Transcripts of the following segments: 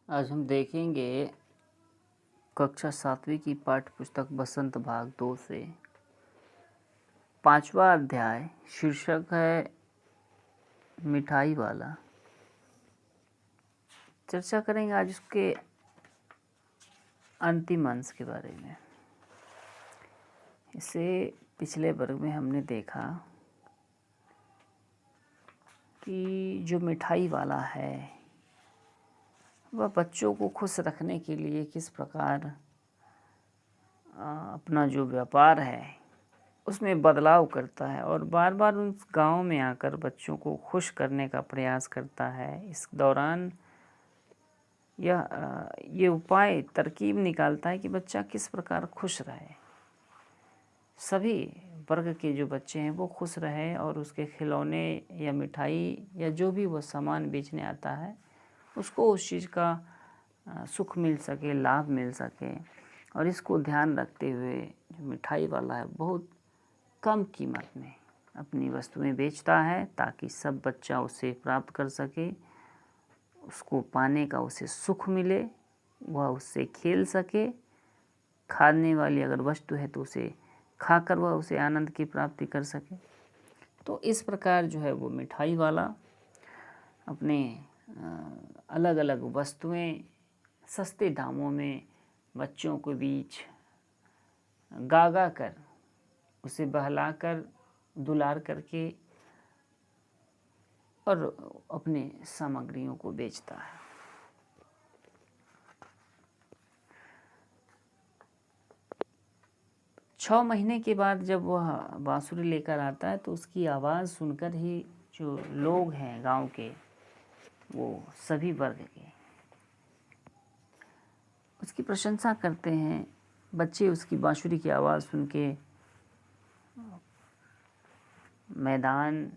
आज हम देखेंगे कक्षा 7वीं की पाठ्य पुस्तक बसंत भाग 2 से 5वां अध्याय। शीर्षक है मिठाई वाला। चर्चा करेंगे आज उसके अंतिम अंश के बारे में। इसे पिछले वर्ग में हमने देखा कि जो मिठाई वाला है वह बच्चों को खुश रखने के लिए किस प्रकार अपना जो व्यापार है उसमें बदलाव करता है और बार बार उस गांव में आकर बच्चों को खुश करने का प्रयास करता है। इस दौरान ये उपाय तरकीब निकालता है कि बच्चा किस प्रकार खुश रहे, सभी वर्ग के जो बच्चे हैं वो खुश रहे और उसके खिलौने या मिठाई या जो भी वह सामान बेचने आता है उसको उस चीज़ का सुख मिल सके, लाभ मिल सके। और इसको ध्यान रखते हुए जो मिठाई वाला है बहुत कम कीमत में अपनी वस्तुएं बेचता है ताकि सब बच्चा उसे प्राप्त कर सके, उसको पाने का उसे सुख मिले, वह उससे खेल सके। खाने वाली अगर वस्तु है तो उसे खाकर वह उसे आनंद की प्राप्ति कर सके। तो इस प्रकार जो है वो मिठाई वाला अपने अलग अलग वस्तुएं सस्ते दामों में बच्चों के बीच गा कर उसे बहलाकर दुलार करके और अपने सामग्रियों को बेचता है। छः महीने के बाद जब वह बांसुरी लेकर आता है तो उसकी आवाज़ सुनकर ही जो लोग हैं गांव के, वो सभी वर्ग के उसकी प्रशंसा करते हैं। बच्चे उसकी बांसुरी की आवाज़ सुन के मैदान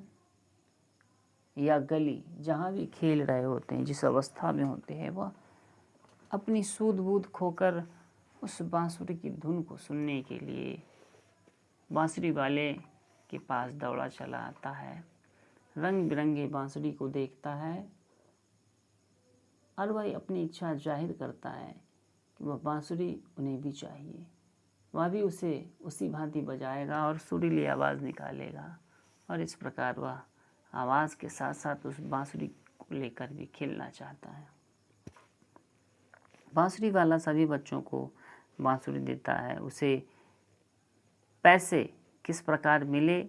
या गली जहाँ भी खेल रहे होते हैं, जिस अवस्था में होते हैं, वह अपनी सूध बूध खोकर उस बांसुरी की धुन को सुनने के लिए बांसुरी वाले के पास दौड़ा चला आता है, रंग बिरंगे बांसुरी को देखता है और वह अपनी इच्छा जाहिर करता है कि वह बांसुरी उन्हें भी चाहिए। वह भी उसे उसी भांति बजाएगा और सुरीली आवाज़ निकालेगा और इस प्रकार वह आवाज़ के साथ साथ उस बांसुरी को लेकर भी खेलना चाहता है। बांसुरी वाला सभी बच्चों को बांसुरी देता है। उसे पैसे किस प्रकार मिले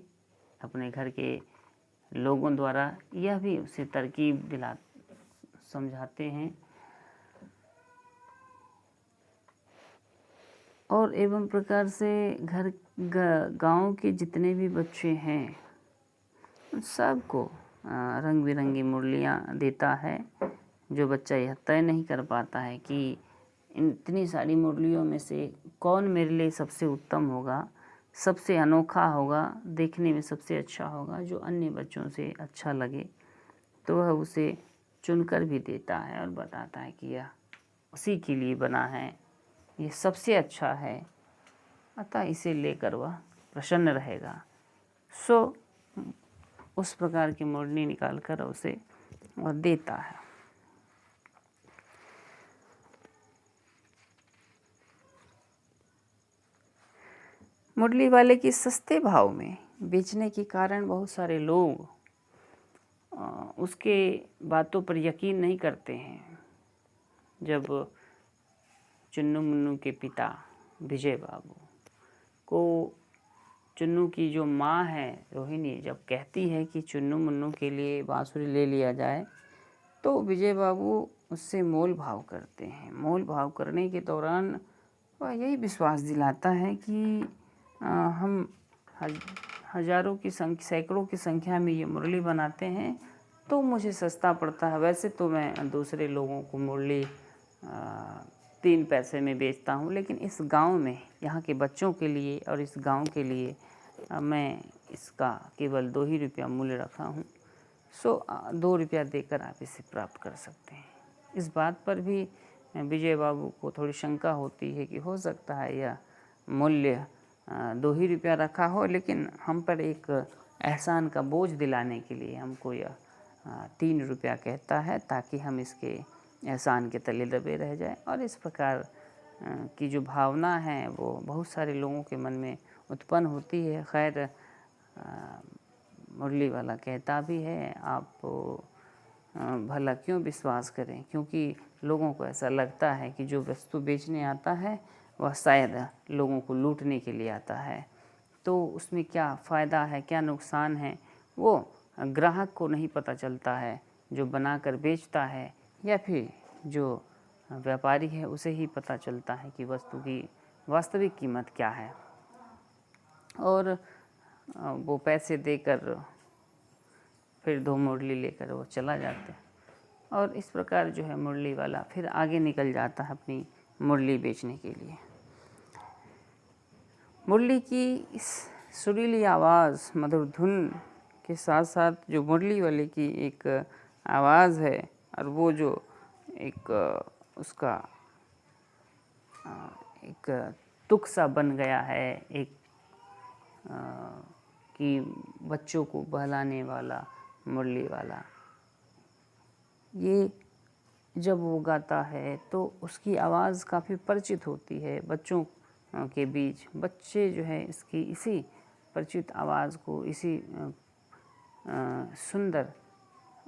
अपने घर के लोगों द्वारा, यह भी उसे तरकीब समझाते हैं। और एवं प्रकार से गांव के जितने भी बच्चे हैं उन सबको रंग बिरंगी मुरलियाँ देता है। जो बच्चा यह तय नहीं कर पाता है कि इतनी सारी मुरलियों में से कौन मेरे लिए सबसे उत्तम होगा, सबसे अनोखा होगा, देखने में सबसे अच्छा होगा, जो अन्य बच्चों से अच्छा लगे, तो वह उसे चुनकर भी देता है और बताता है कि यह उसी के लिए बना है, ये सबसे अच्छा है, अतः इसे लेकर वह प्रसन्न रहेगा। सो उस प्रकार की मुरली निकाल कर उसे वह देता है। मुरली वाले की सस्ते भाव में बेचने के कारण बहुत सारे लोग उसके बातों पर यकीन नहीं करते हैं। जब चुन्नू मुन्नू के पिता विजय बाबू को चुन्नू की जो माँ है रोहिणी जब कहती है कि चुन्नू मुन्नू के लिए बांसुरी ले लिया जाए, तो विजय बाबू उससे मोल भाव करते हैं। मोल भाव करने के दौरान वह यही विश्वास दिलाता है कि हम हजारों की संख्या, सैकड़ों की संख्या में ये मुरली बनाते हैं तो मुझे सस्ता पड़ता है। वैसे तो मैं दूसरे लोगों को मुरली 3 पैसे में बेचता हूँ, लेकिन इस गांव में यहाँ के बच्चों के लिए और इस गांव के लिए मैं इसका केवल 2 ही रुपया मूल्य रखा हूँ। सो 2 रुपया देकर आप इसे प्राप्त कर सकते हैं। इस बात पर भी विजय बाबू को थोड़ी शंका होती है कि हो सकता है यह मूल्य 2 ही रुपया रखा हो, लेकिन हम पर एक एहसान का बोझ दिलाने के लिए हमको यह 3 रुपया कहता है ताकि हम इसके एहसान के तले दबे रह जाए। और इस प्रकार की जो भावना है वो बहुत सारे लोगों के मन में उत्पन्न होती है। खैर मुरली वाला कहता भी है आप भला क्यों विश्वास करें, क्योंकि लोगों को ऐसा लगता है कि जो वस्तु बेचने आता है वह शायद लोगों को लूटने के लिए आता है, तो उसमें क्या फ़ायदा है क्या नुकसान है वो ग्राहक को नहीं पता चलता है। जो बनाकर बेचता है या फिर जो व्यापारी है उसे ही पता चलता है कि वस्तु की वास्तविक कीमत क्या है। और वो पैसे देकर फिर 2 मुरली लेकर वो चला जाते हैं। और इस प्रकार जो है मुरली वाला फिर आगे निकल जाता है अपनी मुरली बेचने के लिए। मुरली की इस सुरीली आवाज़, मधुर धुन के साथ साथ जो मुरली वाले की एक आवाज़ है और वो जो एक उसका एक तुक सा बन गया है, एक कि बच्चों को बहलाने वाला मुरली वाला, ये जब वो गाता है तो उसकी आवाज़ काफ़ी परिचित होती है बच्चों के बीच। बच्चे जो है इसकी इसी परिचित आवाज़ को, इसी सुंदर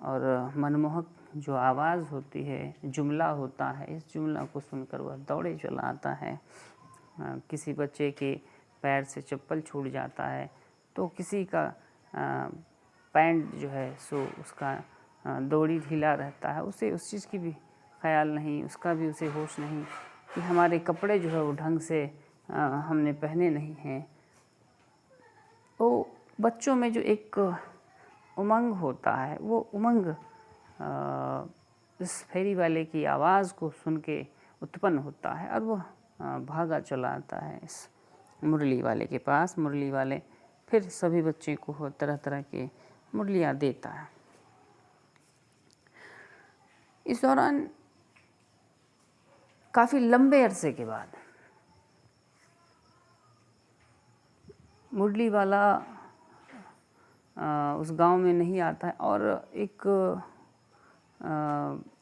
और मनमोहक जो आवाज़ होती है, जुमला होता है, इस जुमला को सुनकर वह दौड़े चला आता है। किसी बच्चे के पैर से चप्पल छूट जाता है तो किसी का पैंट जो है सो उसका दौड़ी ढीला रहता है, उसे उस चीज़ की भी ख्याल नहीं, उसका भी उसे होश नहीं कि हमारे कपड़े जो है वो ढंग से हमने पहने नहीं हैं। तो बच्चों में जो एक उमंग होता है वो उमंग इस फेरी वाले की आवाज़ को सुन के उत्पन्न होता है और वह भागा चला आता है इस मुरली वाले के पास। मुरली वाले फिर सभी बच्चे को तरह तरह के मुरलियाँ देता है। इस दौरान काफ़ी लंबे अरसे के बाद मुरली वाला उस गांव में नहीं आता है और एक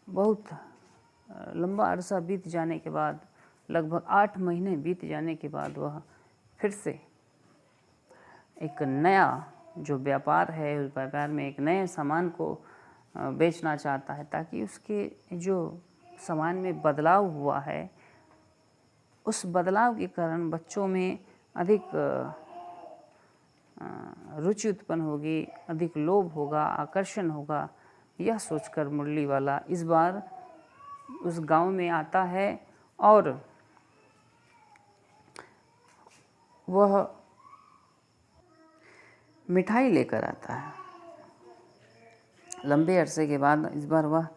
बहुत लंबा अरसा बीत जाने के बाद, लगभग 8 महीने बीत जाने के बाद वह फिर से एक नया जो व्यापार है, उस व्यापार में एक नए सामान को बेचना चाहता है ताकि उसके जो सामान में बदलाव हुआ है उस बदलाव के कारण बच्चों में अधिक रुचि उत्पन्न होगी, अधिक लोभ होगा, आकर्षण होगा। यह सोचकर मुरली वाला इस बार उस गांव में आता है और वह मिठाई लेकर आता है। लंबे अरसे के बाद इस बार वह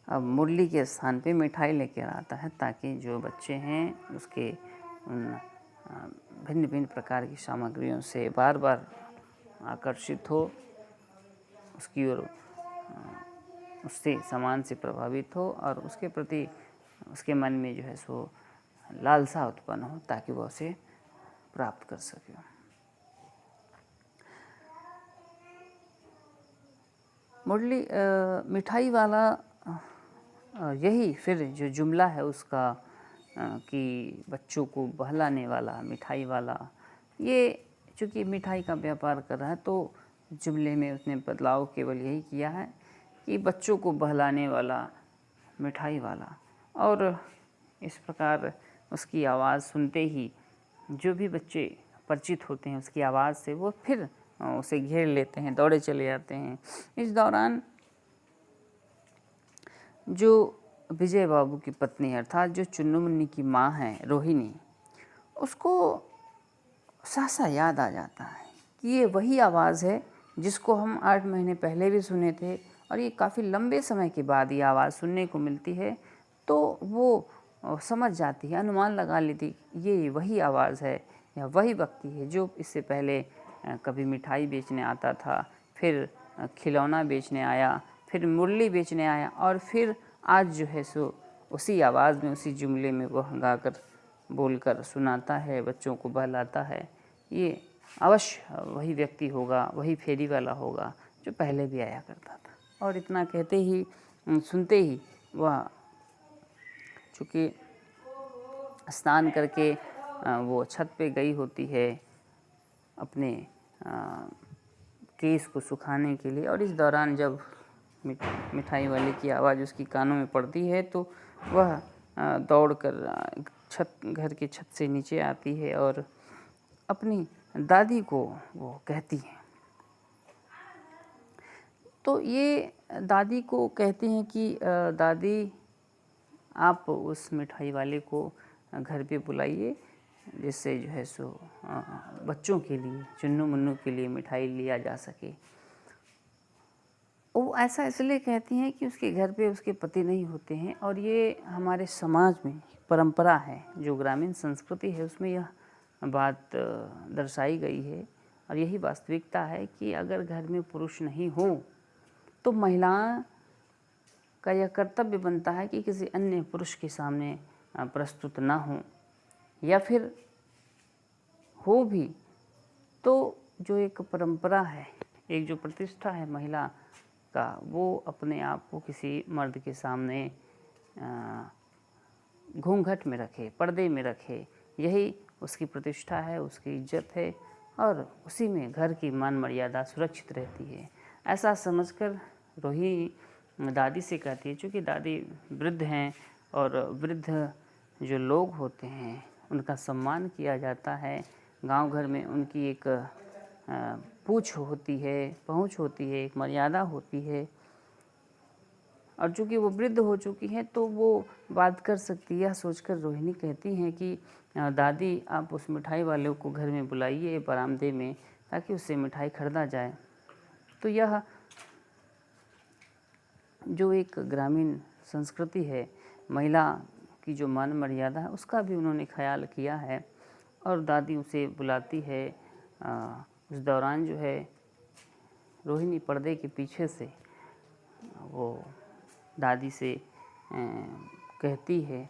अब मुरली के स्थान पे मिठाई लेकर आता है ताकि जो बच्चे हैं उसके भिन्न भिन्न प्रकार की सामग्रियों से बार बार आकर्षित हो, उसकी ओर उससे सामान से प्रभावित हो और उसके प्रति उसके मन में जो है सो लालसा उत्पन्न हो ताकि वह उसे प्राप्त कर सके। मुरली मिठाई वाला यही फिर जो जुमला है उसका कि बच्चों को बहलाने वाला मिठाई वाला, ये चूँकि मिठाई का व्यापार कर रहा है तो जुमले में उसने बदलाव केवल यही किया है कि बच्चों को बहलाने वाला मिठाई वाला। और इस प्रकार उसकी आवाज़ सुनते ही जो भी बच्चे परिचित होते हैं उसकी आवाज़ से वो फिर उसे घेर लेते हैं, दौड़े चले जाते हैं। इस दौरान जो विजय बाबू की पत्नी अर्थात जो चुन्नू मुन्नी की माँ है रोहिणी, उसको सहसा याद आ जाता है कि ये वही आवाज़ है जिसको हम 8 महीने पहले भी सुने थे और ये काफ़ी लंबे समय के बाद ये आवाज़ सुनने को मिलती है। तो वो समझ जाती है, अनुमान लगा लेती ये वही आवाज़ है या वही व्यक्ति है जो इससे पहले कभी मिठाई बेचने आता था, फिर खिलौना बेचने आया, फिर मुरली बेचने आया और फिर आज जो है सो उसी आवाज़ में उसी जुमले में वह गाकर बोलकर सुनाता है, बच्चों को बहलाता है। ये अवश्य वही व्यक्ति होगा, वही फेरी वाला होगा जो पहले भी आया करता था। और इतना कहते ही सुनते ही वह चूँकि स्नान करके वो छत पे गई होती है अपने केस को सुखाने के लिए, और इस दौरान जब मिठाई वाले की आवाज़ उसकी कानों में पड़ती है तो वह दौड़कर घर की छत से नीचे आती है और अपनी दादी को वो कहती है। तो ये दादी को कहते हैं कि दादी आप उस मिठाई वाले को घर पे बुलाइए, जिससे जो है सो बच्चों के लिए, चुन्नू मुन्नू के लिए मिठाई लिया जा सके। वो ऐसा इसलिए कहती हैं कि उसके घर पे उसके पति नहीं होते हैं, और ये हमारे समाज में परंपरा है, जो ग्रामीण संस्कृति है उसमें यह बात दर्शाई गई है। और यही वास्तविकता है कि अगर घर में पुरुष नहीं हो तो महिला का यह कर्तव्य बनता है कि किसी अन्य पुरुष के सामने प्रस्तुत ना हो, या फिर हो भी तो जो एक परंपरा है, एक जो प्रतिष्ठा है महिला का, वो अपने आप को किसी मर्द के सामने घूंघट में रखे, पर्दे में रखे। यही उसकी प्रतिष्ठा है, उसकी इज्जत है, और उसी में घर की मान मर्यादा सुरक्षित रहती है। ऐसा समझकर रोहिणी दादी से कहती है, चूँकि दादी वृद्ध हैं और वृद्ध जो लोग होते हैं उनका सम्मान किया जाता है। गांव घर में उनकी एक पूछ होती है, पहुंच होती है, एक मर्यादा होती है, और चूँकि वो वृद्ध हो चुकी हैं तो वो बात कर सकती है। यह सोचकर रोहिणी कहती हैं कि दादी आप उस मिठाई वाले को घर में बुलाइए बरामदे में, ताकि उससे मिठाई खरीदा जाए। तो यह जो एक ग्रामीण संस्कृति है, महिला की जो मान मर्यादा है, उसका भी उन्होंने ख्याल किया है, और दादी उसे बुलाती है। उस दौरान जो है रोहिणी पर्दे के पीछे से वो दादी से कहती है,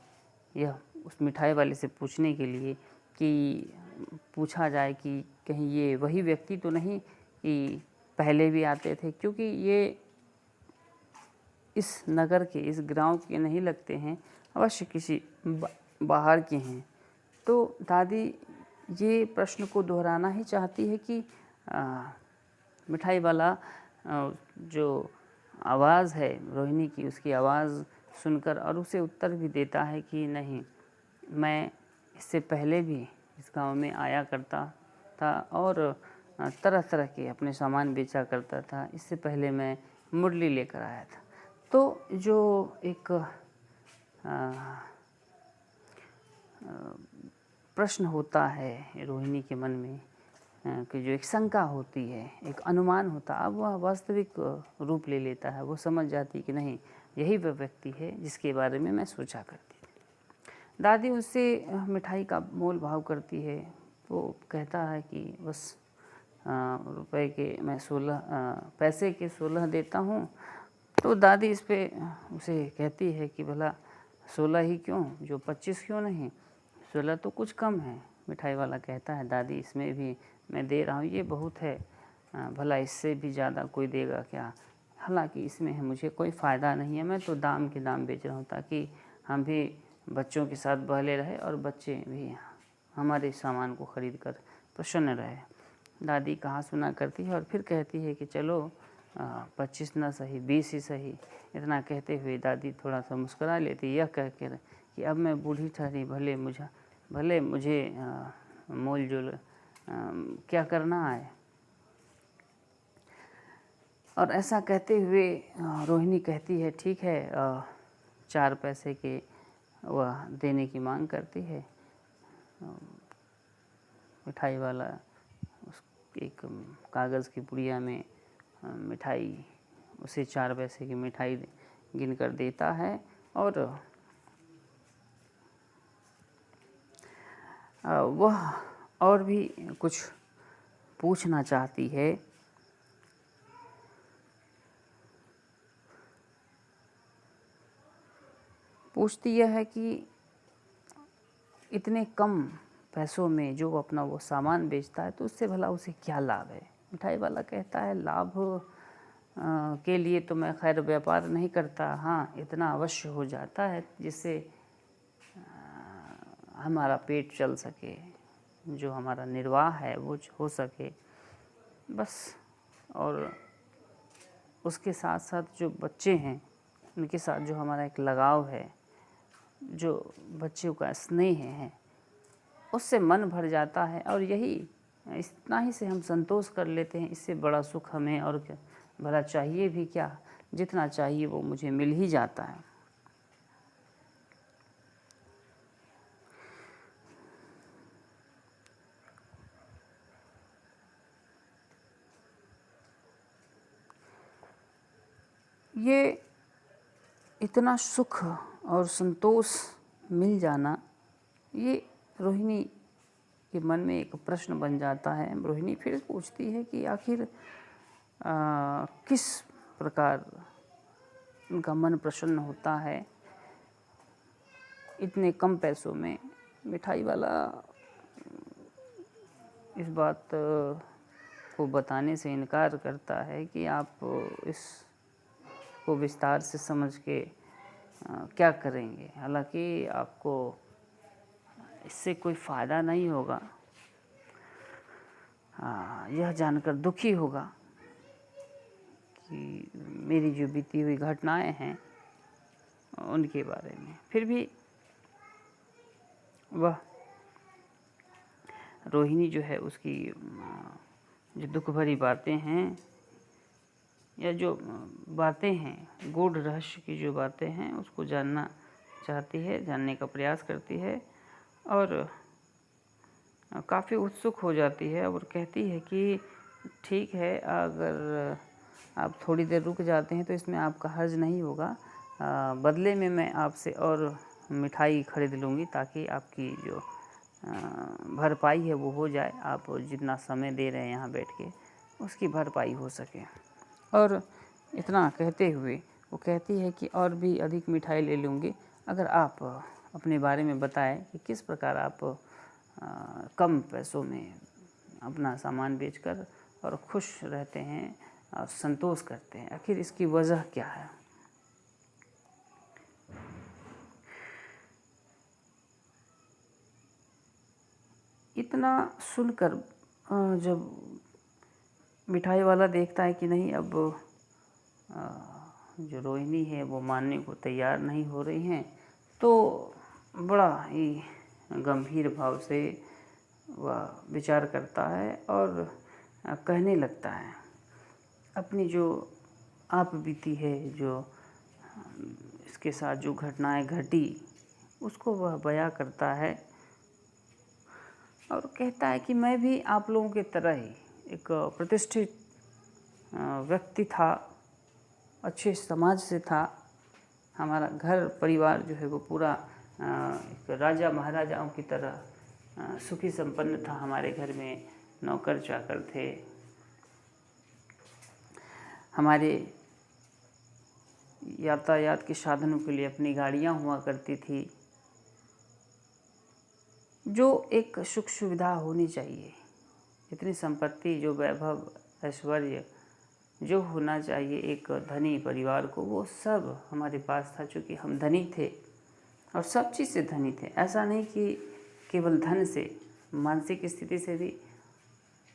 यह उस मिठाई वाले से पूछने के लिए कि पूछा जाए कि कहीं ये वही व्यक्ति तो नहीं कि पहले भी आते थे, क्योंकि ये इस नगर के, इस गांव के नहीं लगते हैं, अवश्य किसी बाहर के हैं। तो दादी ये प्रश्न को दोहराना ही चाहती है कि मिठाई वाला जो आवाज़ है रोहिणी की, उसकी आवाज़ सुनकर, और उसे उत्तर भी देता है कि नहीं, मैं इससे पहले भी इस गांव में आया करता था और तरह तरह के अपने सामान बेचा करता था। इससे पहले मैं मुरली लेकर आया था। तो जो एक प्रश्न होता है रोहिणी के मन में, कि जो एक शंका होती है, एक अनुमान होता है, अब वह वास्तविक रूप ले लेता है। वो समझ जाती कि नहीं, यही वह व्यक्ति है जिसके बारे में मैं सोचा करती थी। दादी उससे मिठाई का मोल भाव करती है। वो कहता है कि बस रुपए के मैं 16 पैसे के 16 देता हूँ। तो दादी इस पे उसे कहती है कि भला 16 ही क्यों, जो 25 क्यों नहीं, 16 तो कुछ कम है। मिठाई वाला कहता है, दादी इसमें भी मैं दे रहा हूँ, ये बहुत है, भला इससे भी ज़्यादा कोई देगा क्या। हालांकि इसमें है मुझे कोई फ़ायदा नहीं है, मैं तो दाम के दाम बेच रहा हूँ, ताकि हम भी बच्चों के साथ बहले रहे और बच्चे भी हमारे सामान को ख़रीद कर प्रसन्न रहे। दादी कहा सुना करती है और फिर कहती है कि चलो 25 ना सही 20 ही सही। इतना कहते हुए दादी थोड़ा सा मुस्कुरा लेती, यह कह कर कि अब मैं बूढ़ी ठहरी, भले मुझे मोल जोल क्या करना है। और ऐसा कहते हुए रोहिणी कहती है, ठीक है, 4 पैसे के वह देने की मांग करती है। मिठाई वाला एक कागज़ की पुड़िया में मिठाई, उसे 4 पैसे की मिठाई गिन कर देता है, और वह और भी कुछ पूछना चाहती है। पूछती यह है कि इतने कम पैसों में जो अपना वो सामान बेचता है, तो उससे भला उसे क्या लाभ है। मिठाई वाला कहता है, लाभ के लिए तो मैं खैर व्यापार नहीं करता, हाँ इतना अवश्य हो जाता है जिससे हमारा पेट चल सके, जो हमारा निर्वाह है वो हो सके बस। और उसके साथ साथ जो बच्चे हैं उनके साथ जो हमारा एक लगाव है, जो बच्चों का स्नेह है, उससे मन भर जाता है। और यही इतना ही से हम संतोष कर लेते हैं। इससे बड़ा सुख हमें और क्या भला चाहिए भी क्या। जितना चाहिए वो मुझे मिल ही जाता है। ये इतना सुख और संतोष मिल जाना, ये रोहिणी के मन में एक प्रश्न बन जाता है। रोहिणी फिर पूछती है कि आखिर किस प्रकार उनका मन प्रसन्न होता है। इतने कम पैसों में मिठाई वाला इस बात को बताने से इनकार करता है कि आप इस को विस्तार से समझ के क्या करेंगे। हालांकि आपको इससे कोई फ़ायदा नहीं होगा, यह जानकर दुखी होगा कि मेरी जो बीती हुई घटनाएं हैं उनके बारे में। फिर भी वह रोहिणी जो है उसकी जो दुख भरी बातें हैं या जो बातें हैं, गूढ़ रहस्य की जो बातें हैं, उसको जानना चाहती है, जानने का प्रयास करती है और काफ़ी उत्सुक हो जाती है और कहती है कि ठीक है, अगर आप थोड़ी देर रुक जाते हैं तो इसमें आपका हर्ज नहीं होगा। बदले में मैं आपसे और मिठाई खरीद लूँगी ताकि आपकी जो भरपाई है वो हो जाए। आप जितना समय दे रहे हैं यहाँ बैठ के उसकी भरपाई हो सके। और इतना कहते हुए वो कहती है कि और भी अधिक मिठाई ले लूँगी अगर आप अपने बारे में बताएं कि किस प्रकार आप कम पैसों में अपना सामान बेचकर और खुश रहते हैं और संतोष करते हैं। आखिर इसकी वजह क्या है। इतना सुनकर जब मिठाई वाला देखता है कि नहीं, अब जो रोहिणी है वो मानने को तैयार नहीं हो रही हैं, तो बड़ा ही गंभीर भाव से वह विचार करता है और कहने लगता है। अपनी जो आप बीती है, जो इसके साथ जो घटनाएं घटी, उसको वह बयां करता है और कहता है कि मैं भी आप लोगों की तरह ही एक प्रतिष्ठित व्यक्ति था, अच्छे समाज से था। हमारा घर परिवार जो है वो पूरा एक राजा महाराजाओं की तरह सुखी संपन्न था। हमारे घर में नौकर चाकर थे, हमारे यातायात के साधनों के लिए अपनी गाड़ियाँ हुआ करती थी। जो एक सुख सुविधा होनी चाहिए, इतनी संपत्ति, जो वैभव ऐश्वर्य जो होना चाहिए एक धनी परिवार को, वो सब हमारे पास था। चूँकि हम धनी थे और सब चीज़ से धनी थे। ऐसा नहीं कि केवल धन से, मानसिक स्थिति से भी,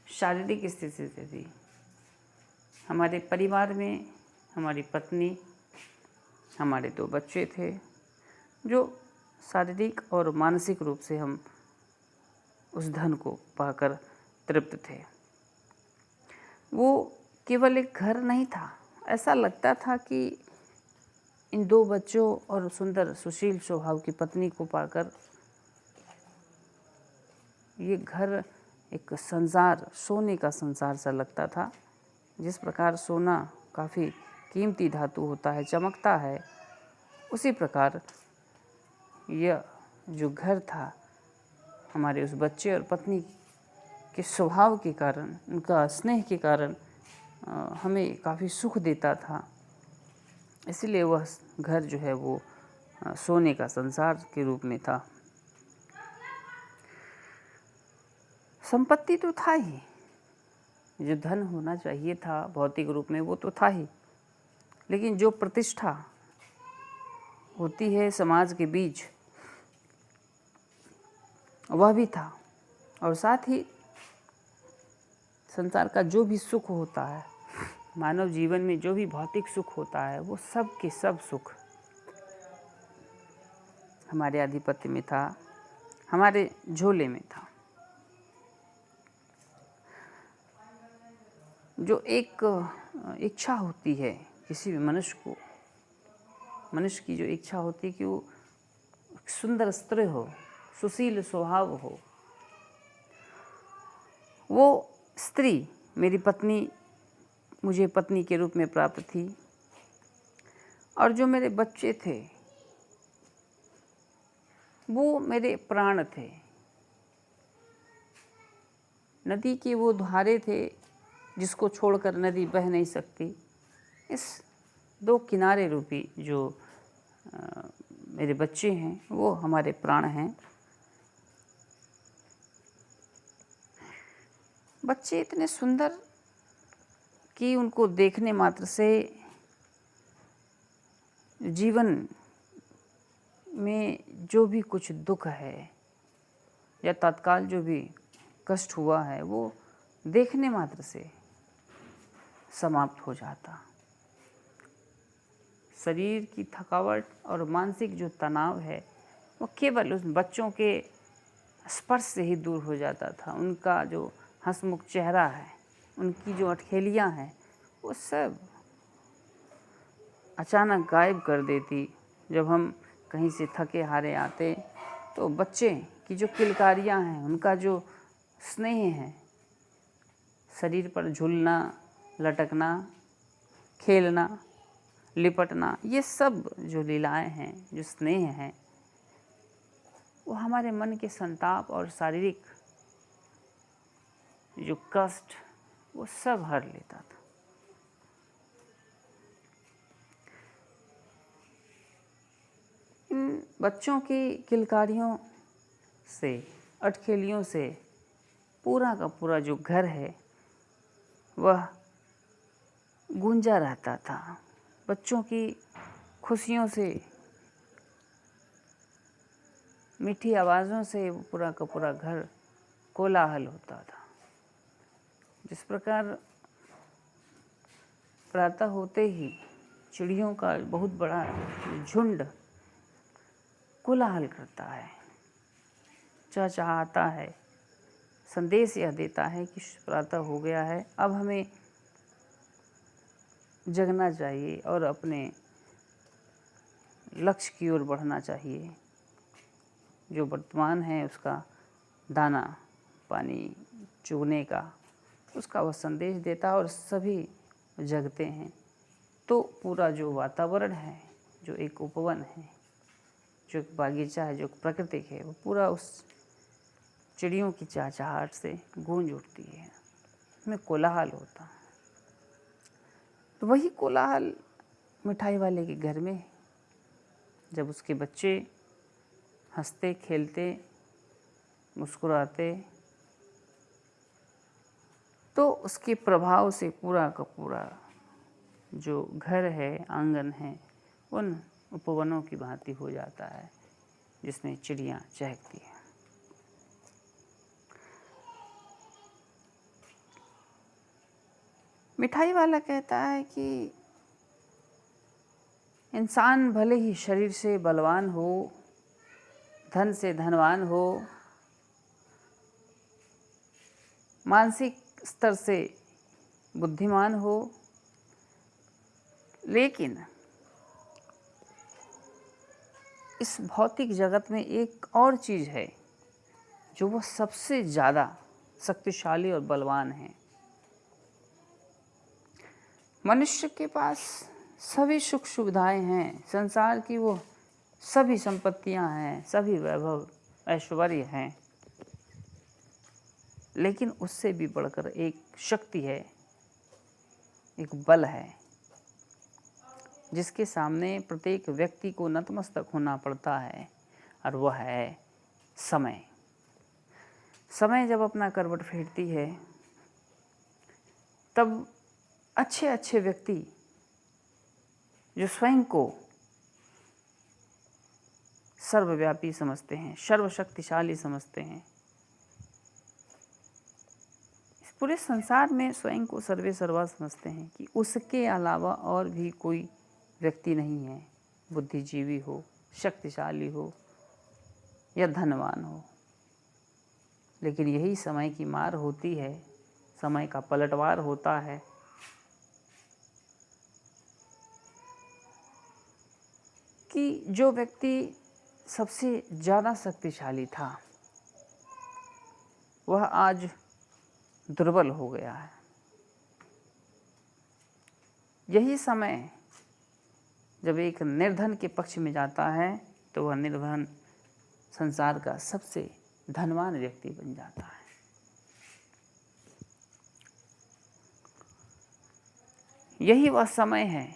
शारीरिक स्थिति से भी। हमारे परिवार में हमारी पत्नी, हमारे 2 बच्चे थे, जो शारीरिक और मानसिक रूप से हम उस धन को पाकर तृप्त थे। वो केवल एक घर नहीं था। ऐसा लगता था कि इन 2 बच्चों और सुंदर सुशील स्वभाव की पत्नी को पाकर ये घर एक संसार, सोने का संसार सा लगता था। जिस प्रकार सोना काफ़ी कीमती धातु होता है, चमकता है, उसी प्रकार यह जो घर था हमारे उस बच्चे और पत्नी के स्वभाव के कारण, उनका स्नेह के कारण हमें काफ़ी सुख देता था। इसलिए वह घर जो है वो सोने का संसार के रूप में था। संपत्ति तो था ही, जो धन होना चाहिए था भौतिक रूप में वो तो था ही, लेकिन जो प्रतिष्ठा होती है समाज के बीच, वह भी था। और साथ ही संसार का जो भी सुख होता है, मानव जीवन में जो भी भौतिक सुख होता है, वो सब के सब सुख हमारे आधिपत्य में था, हमारे झोले में था। जो एक इच्छा होती है किसी भी मनुष्य की जो इच्छा होती है कि वो सुंदर स्त्री हो, सुशील स्वभाव हो, वो स्त्री मेरी पत्नी मुझे पत्नी के रूप में प्राप्त थी। और जो मेरे बच्चे थे वो मेरे प्राण थे। नदी के वो धारे थे जिसको छोड़कर नदी बह नहीं सकती। इस दो किनारे रूपी जो मेरे बच्चे हैं वो हमारे प्राण हैं। बच्चे इतने सुंदर कि उनको देखने मात्र से जीवन में जो भी कुछ दुख है या तत्काल जो भी कष्ट हुआ है वो देखने मात्र से समाप्त हो जाता। शरीर की थकावट और मानसिक जो तनाव है वो केवल उस बच्चों के स्पर्श से ही दूर हो जाता था। उनका जो हंसमुख चेहरा है, उनकी जो अठखेलियाँ हैं, वो सब अचानक गायब कर देती। जब हम कहीं से थके हारे आते तो बच्चे की जो किलकारियाँ हैं, उनका जो स्नेह है, शरीर पर झूलना, लटकना, खेलना, लिपटना, ये सब जो लीलाएं हैं, जो स्नेह हैं, वो हमारे मन के संताप और शारीरिक जो कष्ट वो सब हर लेता था। इन बच्चों की किलकारियों से, अटखेलियों से पूरा का पूरा जो घर है वह गूंजा रहता था। बच्चों की खुशियों से, मीठी आवाज़ों से पूरा का पूरा घर कोलाहल होता था। जिस प्रकार प्रातः होते ही चिड़ियों का बहुत बड़ा झुंड कोलाहल करता है, चहचहाता है, संदेश यह देता है कि प्रातः हो गया है, अब हमें जगना चाहिए और अपने लक्ष्य की ओर बढ़ना चाहिए। जो वर्तमान है उसका दाना पानी चुगने का, उसका वह संदेश देता है और सभी जगते हैं। तो पूरा जो वातावरण है, जो एक उपवन है, जो एक बागीचा है, जो प्राकृतिक है, वो पूरा उस चिड़ियों की चहचहाहट से गूंज उठती है, उसमें कोलाहल होता। तो वही कोलाहल मिठाई वाले के घर में, जब उसके बच्चे हंसते खेलते मुस्कुराते, तो उसके प्रभाव से पूरा का पूरा जो घर है, आंगन है, उन उपवनों की भांति हो जाता है जिसमें चिड़ियाँ चहकती हैं। मिठाई वाला कहता है कि इंसान भले ही शरीर से बलवान हो, धन से धनवान हो, मानसिक स्तर से बुद्धिमान हो, लेकिन इस भौतिक जगत में एक और चीज़ है जो वो सबसे ज़्यादा शक्तिशाली और बलवान है। मनुष्य के पास सभी सुख सुविधाएं हैं, संसार की वो सभी संपत्तियां हैं, सभी वैभव ऐश्वर्य हैं, लेकिन उससे भी बढ़कर एक शक्ति है, एक बल है, जिसके सामने प्रत्येक व्यक्ति को नतमस्तक होना पड़ता है, और वह है समय। समय जब अपना करवट फेरती है तब अच्छे अच्छे व्यक्ति जो स्वयं को सर्वव्यापी समझते हैं, सर्वशक्तिशाली समझते हैं। इस पूरे संसार में स्वयं को सर्वे सर्वा समझते हैं कि उसके अलावा और भी कोई व्यक्ति नहीं है, बुद्धिजीवी हो, शक्तिशाली हो या धनवान हो। लेकिन यही समय की मार होती है, समय का पलटवार होता है कि जो व्यक्ति सबसे ज़्यादा शक्तिशाली था वह आज दुर्बल हो गया है। यही समय जब एक निर्धन के पक्ष में जाता है तो वह निर्धन संसार का सबसे धनवान व्यक्ति बन जाता है। यही वह समय है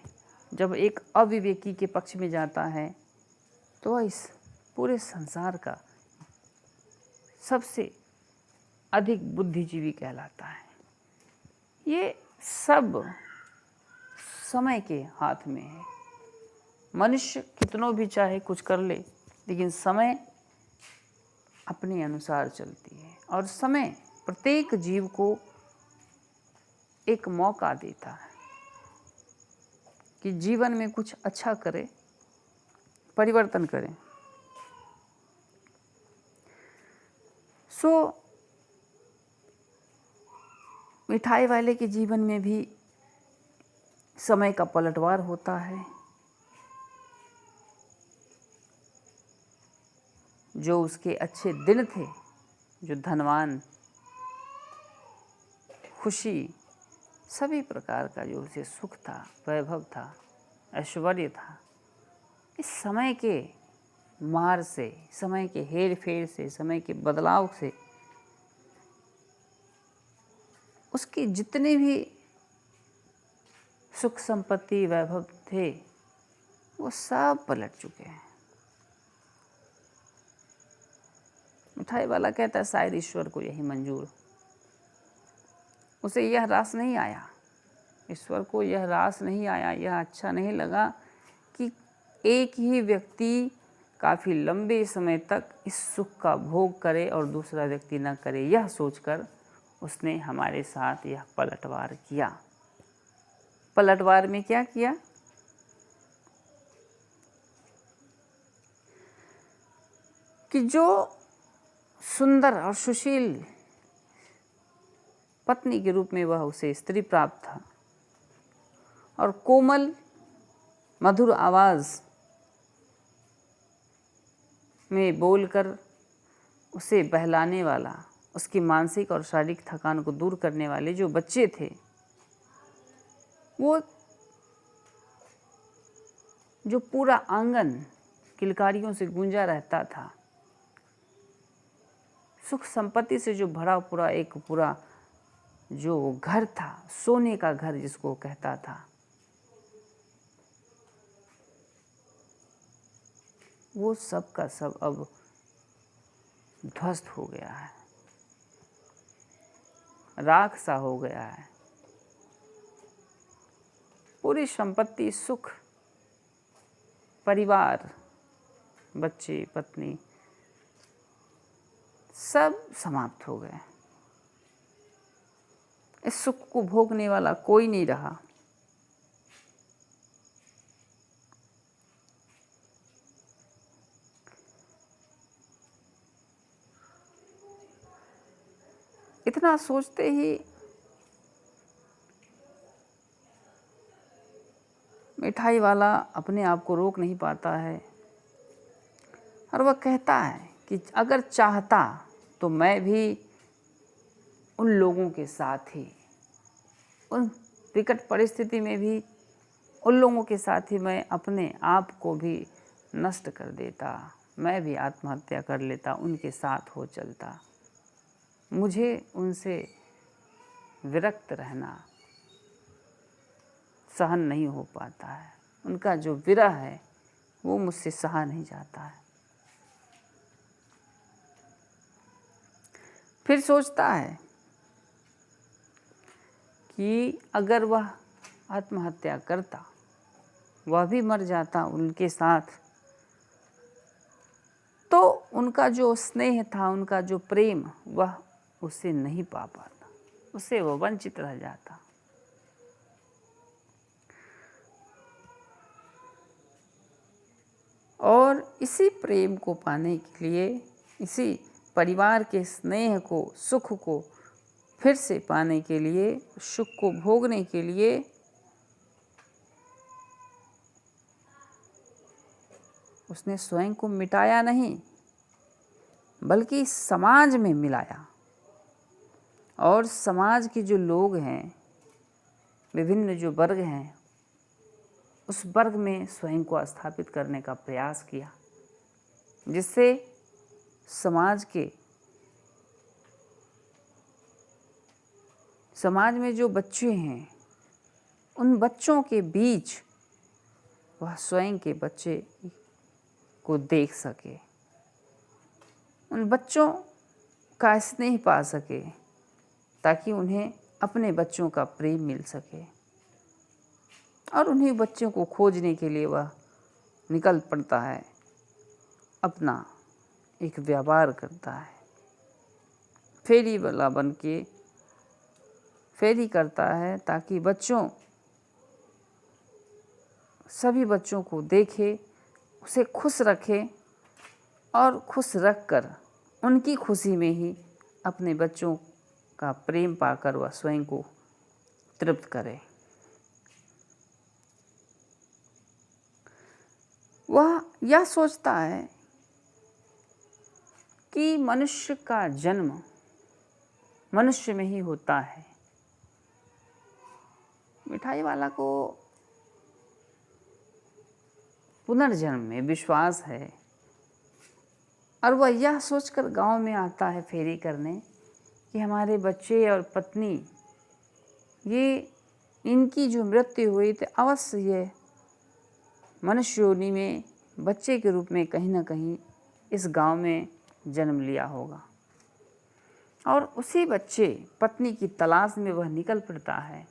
जब एक अविवेकी के पक्ष में जाता है तो वह इस पूरे संसार का सबसे अधिक बुद्धिजीवी कहलाता है। ये सब समय के हाथ में है। मनुष्य कितनों भी चाहे कुछ कर ले, लेकिन समय अपने अनुसार चलती है और समय प्रत्येक जीव को एक मौका देता है कि जीवन में कुछ अच्छा करे, परिवर्तन करें। मिठाई वाले के जीवन में भी समय का पलटवार होता है। जो उसके अच्छे दिन थे, जो धनवान, खुशी, सभी प्रकार का जो उसे सुख था, वैभव था, ऐश्वर्य था, इस समय के मार से, समय के हेर फेर से, समय के बदलाव से उसके जितने भी सुख संपत्ति वैभव थे वो सब पलट चुके हैं। मिठाई वाला कहता है शायद ईश्वर को यही मंजूर, उसे यह रास नहीं आया, ईश्वर को यह रास नहीं आया, यह अच्छा नहीं लगा कि एक ही व्यक्ति काफ़ी लंबे समय तक इस सुख का भोग करे और दूसरा व्यक्ति न करे। यह सोचकर उसने हमारे साथ यह पलटवार किया। पलटवार में क्या किया कि जो सुंदर और सुशील पत्नी के रूप में वह उसे स्त्री प्राप्त था और कोमल मधुर आवाज़ में बोलकर उसे बहलाने वाला, उसकी मानसिक और शारीरिक थकान को दूर करने वाले जो बच्चे थे, वो जो पूरा आंगन किलकारियों से गूंजा रहता था, सुख संपत्ति से जो भरा पूरा एक पूरा जो घर था, सोने का घर जिसको कहता था, वो सब का सब अब ध्वस्त हो गया है, राख सा हो गया है। पूरी संपत्ति, सुख, परिवार, बच्चे, पत्नी सब समाप्त हो गए। इस सुख को भोगने वाला कोई नहीं रहा। इतना सोचते ही मिठाई वाला अपने आप को रोक नहीं पाता है और वह कहता है कि अगर चाहता तो मैं भी उन लोगों के साथ ही, उन विकट परिस्थिति में भी उन लोगों के साथ ही मैं अपने आप को भी नष्ट कर देता, मैं भी आत्महत्या कर लेता, उनके साथ हो चलता। मुझे उनसे विरक्त रहना सहन नहीं हो पाता है, उनका जो विरह है वो मुझसे सहा नहीं जाता है। फिर सोचता है कि अगर वह आत्महत्या करता, वह भी मर जाता उनके साथ, तो उनका जो स्नेह था, उनका जो प्रेम, वह उसे नहीं पा पाता, उससे वह वंचित रह जाता। और इसी प्रेम को पाने के लिए, इसी परिवार के स्नेह को, सुख को फिर से पाने के लिए, सुख को भोगने के लिए उसने स्वयं को मिटाया नहीं, बल्कि समाज में मिलाया। और समाज के जो लोग हैं, विभिन्न जो वर्ग हैं, उस वर्ग में स्वयं को स्थापित करने का प्रयास किया, जिससे समाज में जो बच्चे हैं, उन बच्चों के बीच वह स्वयं के बच्चे को देख सके, उन बच्चों का स्नेह पा सके, ताकि उन्हें अपने बच्चों का प्रेम मिल सके। और उन्हीं बच्चों को खोजने के लिए वह निकल पड़ता है, अपना एक व्यापार करता है, फेरी वाला बन के फेरी करता है, ताकि सभी बच्चों को देखे, उसे खुश रखे, और खुश रखकर उनकी खुशी में ही अपने बच्चों का प्रेम पाकर वह स्वयं को तृप्त करे। वह यह सोचता है कि मनुष्य का जन्म मनुष्य में ही होता है। मिठाई वाला को पुनर्जन्म में विश्वास है, और वह यह सोचकर गांव में आता है फेरी करने कि हमारे बच्चे और पत्नी, इनकी जो मृत्यु हुई तो अवश्य ये मनुष्य योनि में बच्चे के रूप में कहीं ना कहीं इस गांव में जन्म लिया होगा। और उसी बच्चे पत्नी की तलाश में वह निकल पड़ता है।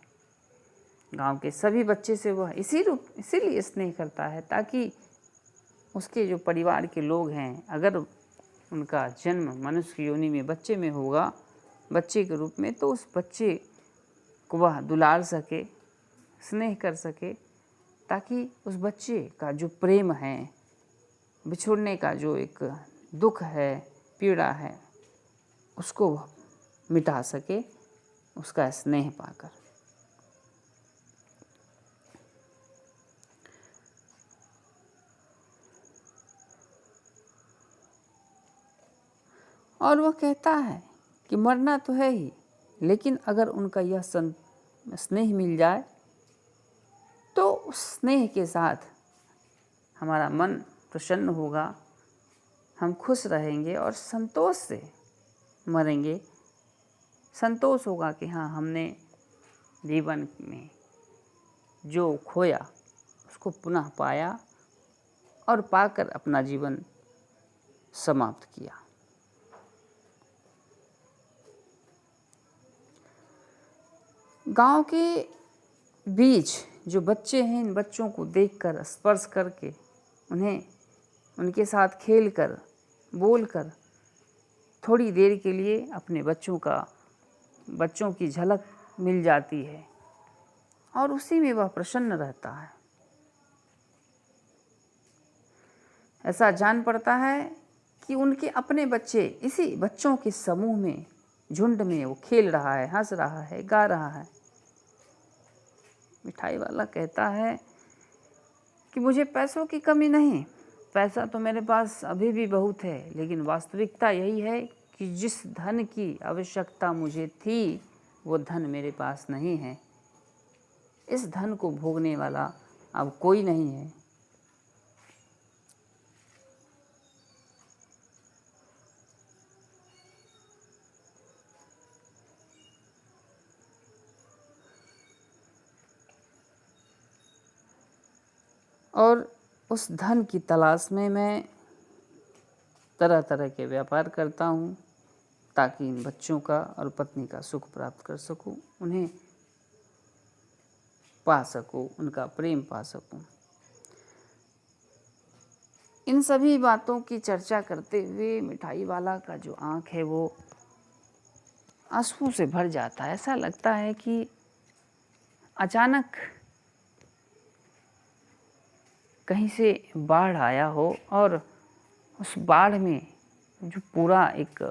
गांव के सभी बच्चे से वह इसीलिए स्नेह करता है, ताकि उसके जो परिवार के लोग हैं, अगर उनका जन्म मनुष्य योनि में बच्चे में होगा, बच्चे के रूप में, तो उस बच्चे को वह दुलार सके, स्नेह कर सके, ताकि उस बच्चे का जो प्रेम है, बिछुड़ने का जो एक दुख है, पीड़ा है, उसको वह मिटा सके, उसका स्नेह पाकर। और वह कहता है कि मरना तो है ही, लेकिन अगर उनका यह स्नेह मिल जाए तो उस स्नेह के साथ हमारा मन प्रसन्न होगा, हम खुश रहेंगे और संतोष से मरेंगे। संतोष होगा कि हाँ, हमने जीवन में जो खोया उसको पुनः पाया, और पाकर अपना जीवन समाप्त किया। गांव के बीच जो बच्चे हैं, इन बच्चों को देखकर, स्पर्श करके, उनके साथ खेलकर, बोलकर, थोड़ी देर के लिए अपने बच्चों की झलक मिल जाती है, और उसी में वह प्रसन्न रहता है। ऐसा जान पड़ता है कि उनके अपने बच्चे इसी बच्चों के समूह में, झुंड में वो खेल रहा है, हंस रहा है, गा रहा है। मिठाई वाला कहता है कि मुझे पैसों की कमी नहीं, पैसा तो मेरे पास अभी भी बहुत है, लेकिन वास्तविकता यही है कि जिस धन की आवश्यकता मुझे थी, वो धन मेरे पास नहीं है। इस धन को भोगने वाला अब कोई नहीं है। और उस धन की तलाश में मैं तरह तरह के व्यापार करता हूँ, ताकि इन बच्चों का और पत्नी का सुख प्राप्त कर सकूँ, उन्हें पा सकूँ, उनका प्रेम पा सकूँ। इन सभी बातों की चर्चा करते हुए मिठाई वाला का जो आँख है वो आंसुओं से भर जाता है। ऐसा लगता है कि अचानक कहीं से बाढ़ आया हो और उस बाढ़ में जो पूरा एक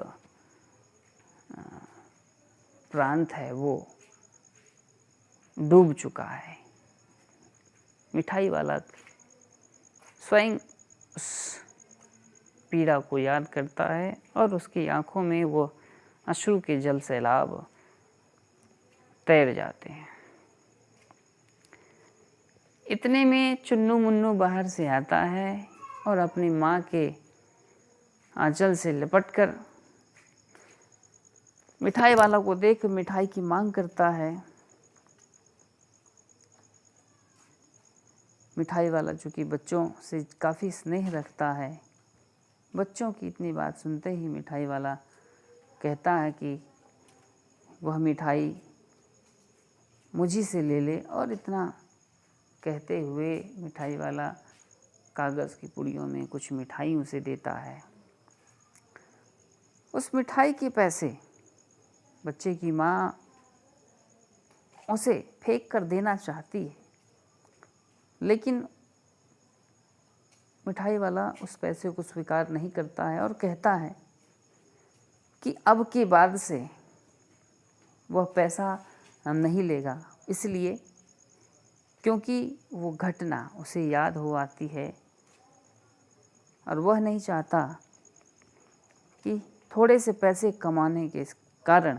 प्रांत है वो डूब चुका है। मिठाई वाला स्वयं उस पीड़ा को याद करता है और उसकी आंखों में वो अश्रु के जल सैलाब तैर जाते हैं। इतने में चुन्नू मुन्नू बाहर से आता है और अपनी माँ के आंचल से लिपटकर मिठाई वाला को देख मिठाई की मांग करता है। मिठाई वाला चूँकि बच्चों से काफ़ी स्नेह रखता है, बच्चों की इतनी बात सुनते ही मिठाई वाला कहता है कि वह मिठाई मुझी से ले ले, और इतना कहते हुए मिठाई वाला कागज़ की पुड़ियों में कुछ मिठाई उसे देता है। उस मिठाई के पैसे बच्चे की माँ उसे फेंक कर देना चाहती है, लेकिन मिठाई वाला उस पैसे को स्वीकार नहीं करता है और कहता है कि अब के बाद से वह पैसा नहीं लेगा, इसलिए क्योंकि वो घटना उसे याद हो आती है और वह नहीं चाहता कि थोड़े से पैसे कमाने के कारण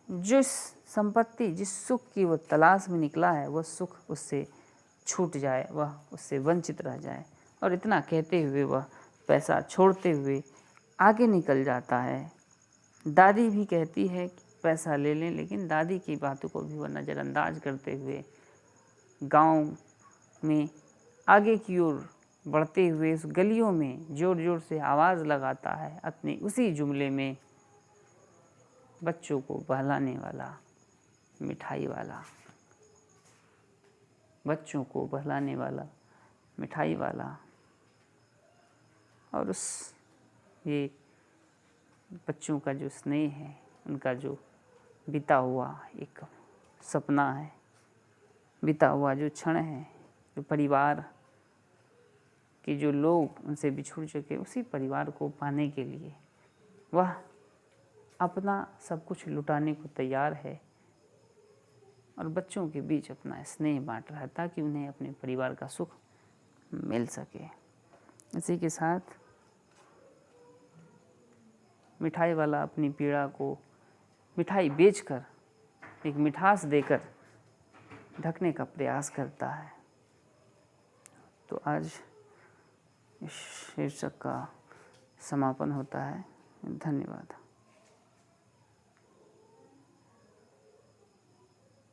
जिस संपत्ति, जिस सुख की वह तलाश में निकला है, वह सुख उससे छूट जाए, वह उससे वंचित रह जाए। और इतना कहते हुए वह पैसा छोड़ते हुए आगे निकल जाता है। दादी भी कहती है कि पैसा ले लें, लेकिन दादी की बातों को भी वह नज़रअंदाज करते हुए गांव में आगे की ओर बढ़ते हुए उस गलियों में ज़ोर ज़ोर से आवाज़ लगाता है अपने उसी जुमले में, बच्चों को बहलाने वाला मिठाई वाला, बच्चों को बहलाने वाला मिठाई वाला। और उस ये बच्चों का जो स्नेह है, उनका जो बीता हुआ एक सपना है, बीता हुआ जो क्षण है, जो परिवार के जो लोग उनसे बिछुड़ चुके, उसी परिवार को पाने के लिए वह अपना सब कुछ लुटाने को तैयार है और बच्चों के बीच अपना स्नेह बांट रहा है ताकि उन्हें अपने परिवार का सुख मिल सके। इसी के साथ मिठाई वाला अपनी पीड़ा को मिठाई बेचकर एक मिठास देकर ढकने का प्रयास करता है। तो आज इस शीर्षक का समापन होता है। धन्यवाद।